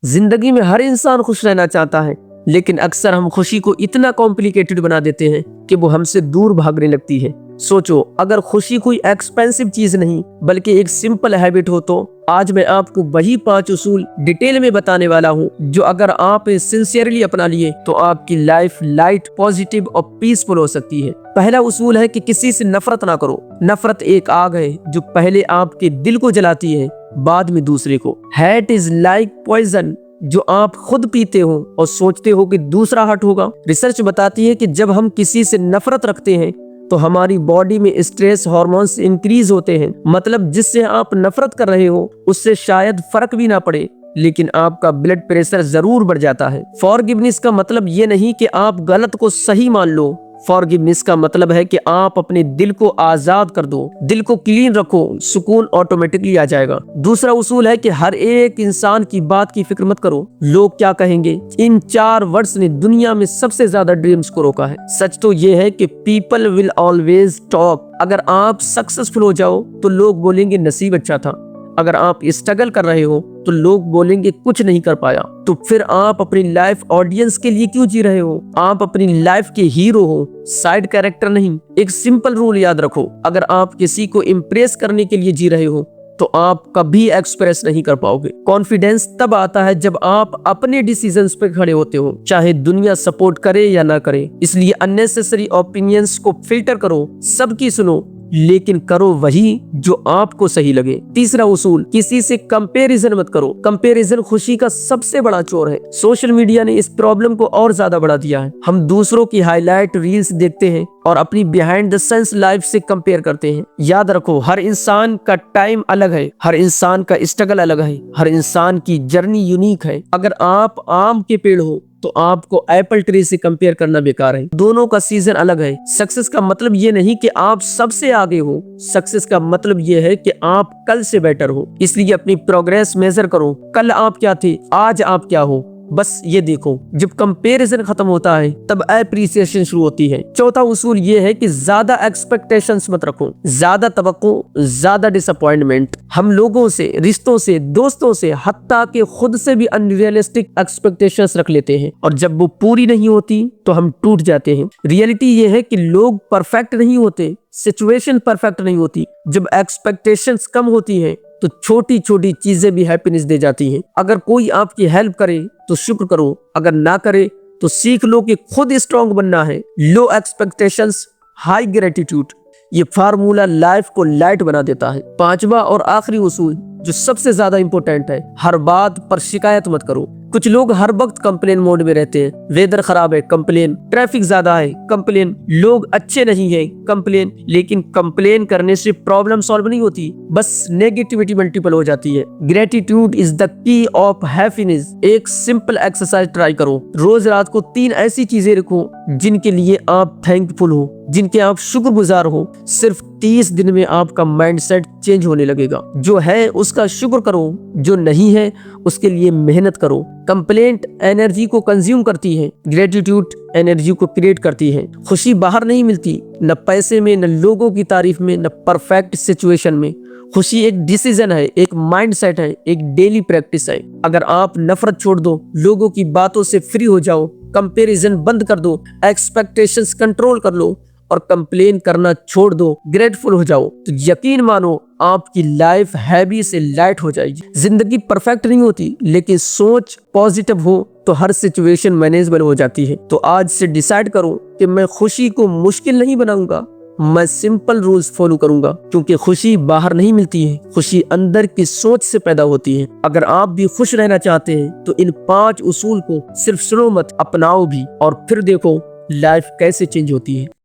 जिंदगी में हर इंसान खुश रहना चाहता है, लेकिन अक्सर हम खुशी को इतना कॉम्प्लिकेटेड बना देते हैं कि वो हमसे दूर भागने लगती है। सोचो, अगर खुशी कोई एक्सपेंसिव चीज नहीं बल्कि एक सिंपल हैबिट हो तो आज मैं आपको वही 5 उसूल डिटेल में बताने वाला हूँ जो अगर आप सिंसियरली अपना लिए तो आपकी लाइफ लाइट, पॉजिटिव और पीसफुल हो सकती है। पहला उसूल है कि किसी से नफरत ना करो। नफरत एक आग है जो पहले आपके दिल को जलाती है, बाद में दूसरे को। हेट इज लाइक पॉइजन, जो आप खुद पीते हो और सोचते हो कि दूसरा हर्ट होगा। रिसर्च बताती है कि जब हम किसी से नफरत रखते हैं तो हमारी बॉडी में स्ट्रेस हार्मोन्स इंक्रीज होते हैं। मतलब जिससे आप नफरत कर रहे हो उससे शायद फर्क भी ना पड़े, लेकिन आपका ब्लड प्रेशर जरूर बढ़ जाता है। फॉरगिवनेस का मतलब ये नहीं कि आप गलत को सही मान लो। फॉरगिवनेस का मतलब है कि आप अपने दिल को आजाद कर दो, दिल को क्लीन रखो, सुकून ऑटोमेटिकली आ जाएगा। दूसरा उसूल है कि हर एक इंसान की बात की फिक्र मत करो। लोग क्या कहेंगे, इन 4 वर्ड्स ने दुनिया में सबसे ज्यादा ड्रीम्स को रोका है। सच तो ये है कि पीपल विल ऑलवेज टॉक। अगर आप सक्सेसफुल हो जाओ तो लोग बोलेंगे नसीब अच्छा था। अगर आप स्ट्रगल कर रहे हो तो लोग बोलेंगे कुछ नहीं कर पाया। तो फिर आप अपनी लाइफ ऑडियंस के लिए क्यों जी रहे हो? आप अपनी लाइफ के हीरो हो, साइड कैरेक्टर नहीं। एक सिंपल रूल याद रखो, अगर आप किसी को इम्प्रेस करने के लिए जी रहे हो तो आप कभी एक्सप्रेस नहीं कर पाओगे। कॉन्फिडेंस तब आता है जब आप अपने डिसीजंस पे खड़े होते हो, चाहे दुनिया सपोर्ट करे या ना करे। इसलिए अननेसेसरी ओपिनियंस को फिल्टर करो, सबकी सुनो, लेकिन करो वही जो आपको सही लगे। तीसरा उसूल, किसी से कंपैरिजन मत करो। कंपैरिजन खुशी का सबसे बड़ा चोर है। सोशल मीडिया ने इस प्रॉब्लम को और ज्यादा बढ़ा दिया है। हम दूसरों की हाईलाइट रील्स देखते हैं और अपनी बिहाइंड द सीन्स लाइफ से कंपेयर करते हैं। याद रखो, हर इंसान का टाइम अलग है, हर इंसान का स्ट्रगल अलग है, हर इंसान की जर्नी यूनिक है। अगर आप आम के पेड़ हो तो आपको एप्पल ट्री से कंपेयर करना बेकार है। दोनों का सीजन अलग है। सक्सेस का मतलब ये नहीं कि आप सबसे आगे हो, सक्सेस का मतलब ये है कि आप कल से बेटर हो। इसलिए अपनी प्रोग्रेस मेजर करो। कल आप क्या थे, आज आप क्या हो, बस ये देखो। जब कंपैरिजन खत्म होता है तब एप्रिसिएशन शुरू होती है। चौथा उसूल ये है कि ज्यादा एक्सपेक्टेशंस मत रखो। ज्यादा तवक्को, ज्यादा डिसअपॉइंटमेंट। हम लोगों से, रिश्तों से, दोस्तों से, हत्ता के खुद से भी अनरियलिस्टिक एक्सपेक्टेशंस रख लेते हैं और जब वो पूरी नहीं होती तो हम टूट जाते हैं। रियलिटी ये है कि लोग परफेक्ट नहीं होते, सिचुएशन परफेक्ट नहीं होती। जब एक्सपेक्टेशंस कम होती हैं तो छोटी छोटी चीजें भी हैप्पीनेस दे जाती हैं। अगर कोई आपकी हेल्प करे तो शुक्र करो, अगर ना करे तो सीख लो कि खुद स्ट्रांग बनना है। लो एक्सपेक्टेशंस, हाई ग्रेटिट्यूड, ये फार्मूला लाइफ को लाइट बना देता है। पांचवा और आखिरी उसूल जो सबसे ज्यादा इंपॉर्टेंट है, हर बात पर शिकायत मत करो। कुछ लोग हर वक्त कंप्लेन मोड में रहते हैं। वेदर खराब है, कंप्लेन। ट्रैफिक ज्यादा है, कंप्लेन। लोग अच्छे नहीं है, कंप्लेन। लेकिन कंप्लेन करने से प्रॉब्लम सॉल्व नहीं होती, बस नेगेटिविटी मल्टीपल हो जाती है। Gratitude is the key of happiness. एक सिंपल एक्सरसाइज ट्राई करो। रोज रात को 3 ऐसी चीजें रखो जिनके लिए आप थैंकफुल हो, जिनके आप शुक्रगुजार हो। सिर्फ 30 दिन में आपका माइंडसेट चेंज होने लगेगा। जो है उसका शुक्र करो, जो नहीं है उसके लिए मेहनत करो। कंप्लेंट एनर्जी को कंज्यूम करती है, ग्रेटिट्यूड एनर्जी को क्रिएट करती है। खुशी बाहर नहीं मिलती, न पैसे में, न लोगों की तारीफ में, न परफेक्ट सिचुएशन में। खुशी एक डिसीजन है, एक माइंडसेट है, एक डेली प्रैक्टिस है। अगर आप नफरत छोड़ दो, लोगों की बातों से फ्री हो जाओ, कंपैरिजन बंद कर दो, एक्सपेक्टेशंस कंट्रोल कर लो और कंप्लेन करना छोड़ दो, ग्रेटफुल हो जाओ, तो यकीन मानो आपकी लाइफ हैवी से लाइट हो जाएगी। जिंदगी परफेक्ट नहीं होती, लेकिन सोच पॉजिटिव हो तो हर सिचुएशन मैनेजेबल हो जाती है। तो आज से डिसाइड करो कि मैं खुशी को मुश्किल नहीं बनाऊंगा, मैं सिंपल रूल्स फॉलो करूंगा। क्योंकि खुशी बाहर नहीं मिलती है, खुशी अंदर की सोच से पैदा होती है। अगर आप भी खुश रहना चाहते हैं तो इन 5 उसूल को सिर्फ सुनो मत, अपनाओ भी, और फिर देखो लाइफ कैसे चेंज होती है।